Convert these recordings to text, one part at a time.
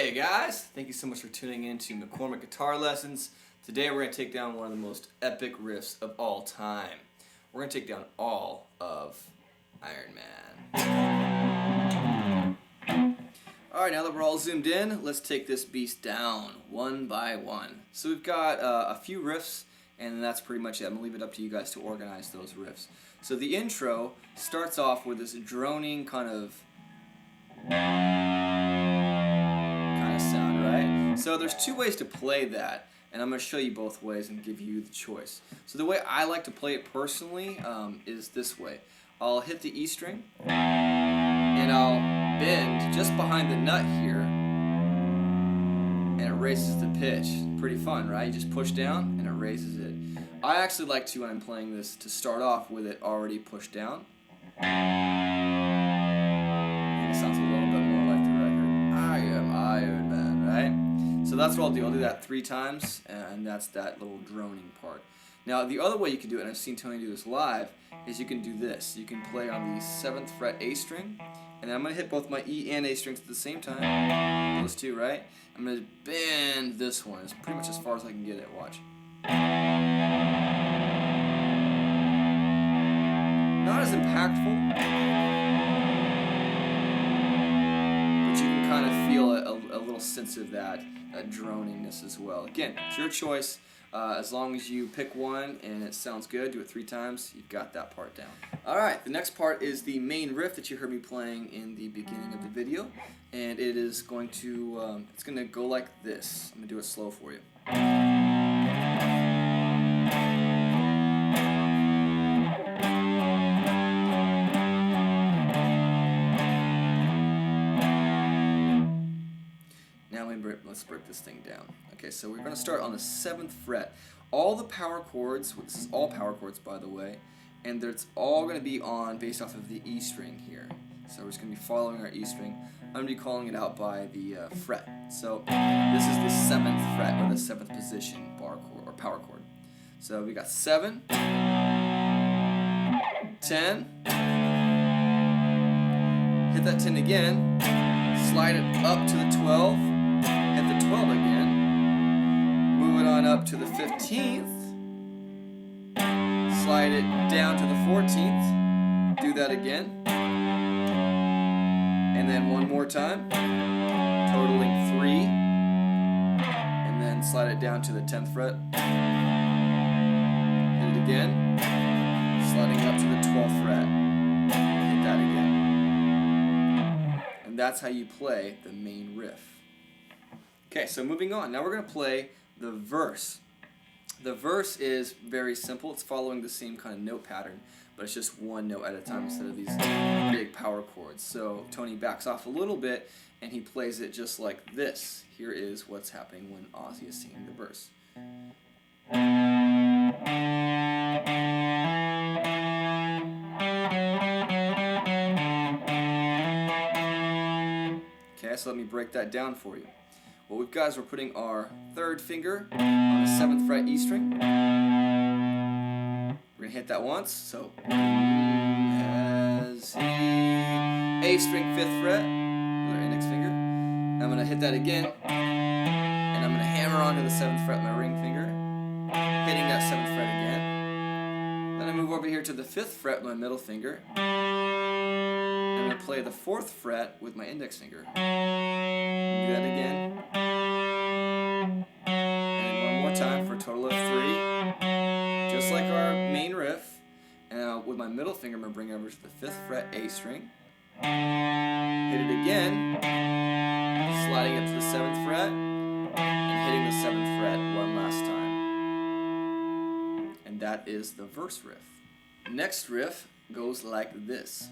Hey guys, thank you so much for tuning in to McCormick Guitar Lessons. Today we're going to take down one of the most epic riffs of all time. We're going to take down all of Iron Man. Alright, now that we're all zoomed in, let's take this beast down one by one. So we've got a few riffs, and that's pretty much it. I'm going to leave it up to you guys to organize those riffs. So the intro starts off with this droning kind of sound, right? So there's two ways to play that, and I'm going to show you both ways and give you the choice. So the way I like to play it personally is this way. I'll hit the E string, and I'll bend just behind the nut here, and it raises the pitch. Pretty fun, right? You just push down, and it raises it. I actually like to, when I'm playing this, to start off with it already pushed down. And it sounds a little bit more like the record. I am Iron Man, right? So that's what I'll do. I'll do that 3 times, and that's that little droning part. Now, the other way you can do it, and I've seen Tony do this live, is you can do this. You can play on the 7th fret A string, and then I'm going to hit both my E and A strings at the same time. Those two, right? I'm going to bend this one. It's pretty much as far as I can get it. Watch. Not as impactful, but you can kind of feel a little sense of that droniness as well. Again, it's your choice. As long as you pick one and it sounds good, do it 3 times, you've got that part down. Alright, the next part is the main riff that you heard me playing in the beginning of the video, and it is going to, it's going to go like this. I'm going to do it slow for you. Let's break this thing down. Okay, so we're going to start on the 7th fret. All the power chords, this is all power chords by the way, and it's all going to be on based off of the E string here. So we're just going to be following our E string. I'm going to be calling it out by the fret. So this is the 7th fret, or the 7th position bar chord or power chord. So we got 7, 10, hit that 10 again, slide it up to the 12, hit the 12 again, move it on up to the 15th, slide it down to the 14th, do that again, and then one more time, totaling 3, and then slide it down to the 10th fret, hit it again, sliding up to the 12th fret, hit that again. And that's how you play the main riff. Okay, so moving on. Now we're going to play the verse. The verse is very simple. It's following the same kind of note pattern, but it's just one note at a time instead of these big power chords. So Tony backs off a little bit, and he plays it just like this. Here is what's happening when Ozzy is singing the verse. Okay, so let me break that down for you. What we've got is we're putting our 3rd finger on the 7th fret E string. We're going to hit that once, so as he, A string 5th fret with our index finger. I'm going to hit that again, and I'm going to hammer onto the 7th fret with my ring finger, hitting that 7th fret again. Then I move over here to the 5th fret with my middle finger. I'm going to play the 4th fret with my index finger. Do that again. And one more time for a total of 3. Just like our main riff. And with my middle finger, I'm going to bring it over to the 5th fret A string. Hit it again. Sliding up to the 7th fret. And hitting the 7th fret one last time. And that is the verse riff. Next riff goes like this.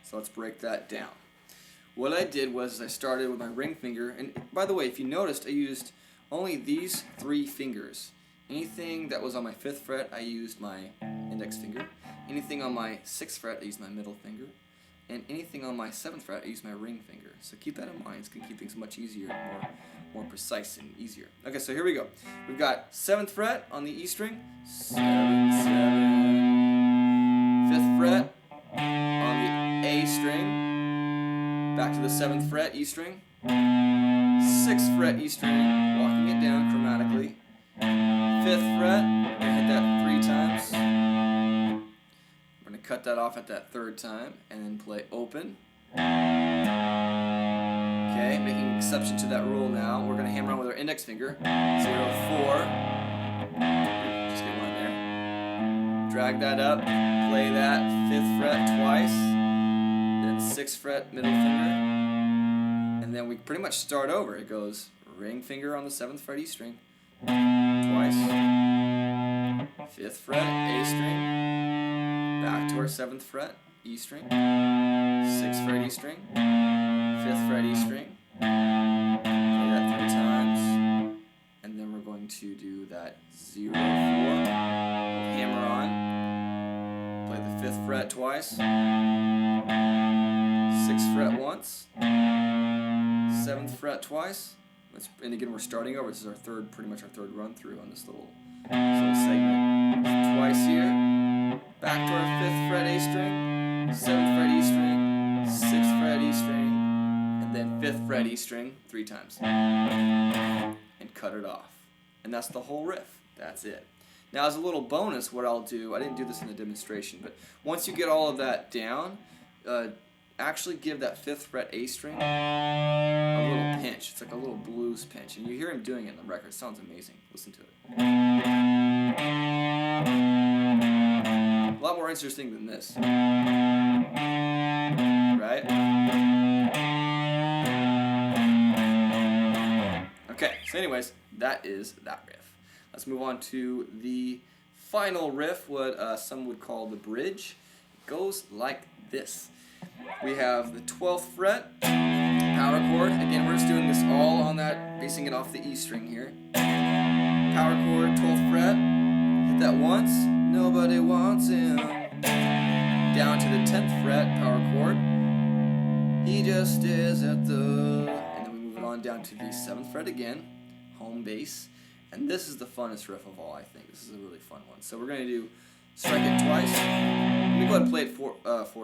So let's break that down. What I did was I started with my ring finger, and by the way, if you noticed, I used only these 3 fingers. Anything that was on my 5th fret, I used my index finger. Anything on my 6th fret, I used my middle finger. and anything on my 7th fret, I use my ring finger. So keep that in mind. It's going to keep things much easier and more precise and easier. Okay, so here we go. We've got 7th fret on the E string, 7, 7. 5th fret on the A string, back to the 7th fret, E string, 6th fret, E string, walking it down chromatically, 5th fret, we're going to hit that 3 times. We're going to cut that off at that 3rd time, and then play open. Okay, making exception to that rule now, we're going to hammer on with our index finger, 0, 4, just get one there, drag that up, play that 5th fret twice, then 6th fret middle finger, and then we pretty much start over. It goes ring finger on the 7th fret E string, twice, 5th fret A string, back to our 7th fret E string, 6th fret E string, 5th fret E string, play that 3 times, and then we're going to do that 0, 4, hammer on, play the 5th fret twice, 6th fret once, 7th fret twice, and again we're starting over. This is our pretty much our third run through on this little segment. Twice here, back to our 5th fret A string, 7th fret E string, 6th fret E string, and then 5th fret E string 3 times, and cut it off. And that's the whole riff. That's it. Now, as a little bonus, what I'll do, I didn't do this in the demonstration, but once you get all of that down, actually give that 5th fret A string a little pinch. It's like a little blues pinch, and you hear him doing it in the record. It sounds amazing. Listen to it. A lot more interesting than this, right? Okay, so anyways, that is that riff. Let's move on to the final riff, what some would call the bridge. It goes like this. We have the 12th fret, power chord. Again, we're just doing this all on that, basing it off the E string here. Power chord, 12th fret, hit that once, nobody wants him. Down to the 10th fret, power chord, he just stays at the... And then we move it on down to the 7th fret again, home bass. And this is the funnest riff of all, I think. This is a really fun one. So we're going to do strike it twice. Let me go ahead and play it for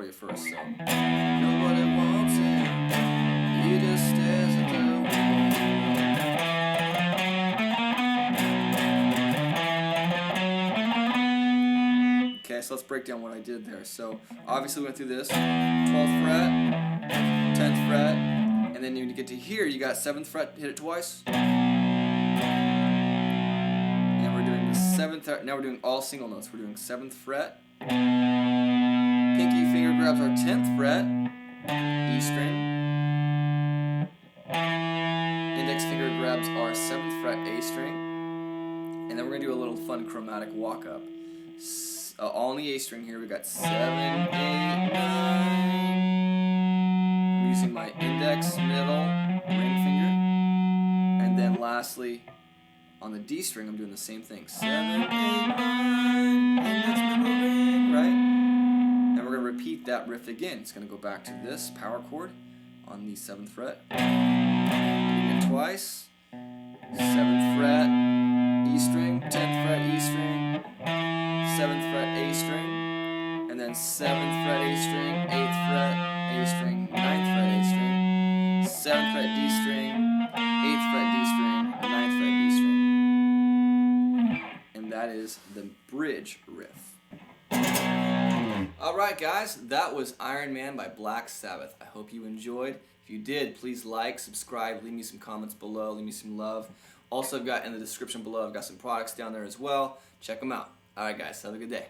you first. So. Nobody wants it, he just stares at the wall. Okay, so let's break down what I did there. So obviously we went through this, 12th fret, 10th fret, and then when you get to here, you got 7th fret, hit it twice. Now we're doing all single notes. We're doing 7th fret. Pinky finger grabs our 10th fret, E string. Index finger grabs our 7th fret, A string. And then we're going to do a little fun chromatic walk up. All on the A string here. We got 7, 8, 9. I'm using my index, middle, ring finger. And then lastly, on the D string, I'm doing the same thing. 7, 8, 9, index, middle, ring, right? And we're going to repeat that riff again. It's going to go back to this power chord on the 7th fret. Hitting it twice. 7th fret, E string, 10th fret, E string, 7th fret, A string, and then 7th fret, A string, 8th fret, A string, 9th fret, A string, 7th fret, D string, 8th fret, D string, 9th fret, D string. That is the bridge riff. Alright guys, that was Iron Man by Black Sabbath. I hope you enjoyed. If you did, please like, subscribe, leave me some comments below, leave me some love. Also, I've got in the description below, I've got some products down there as well. Check them out. Alright guys, have a good day.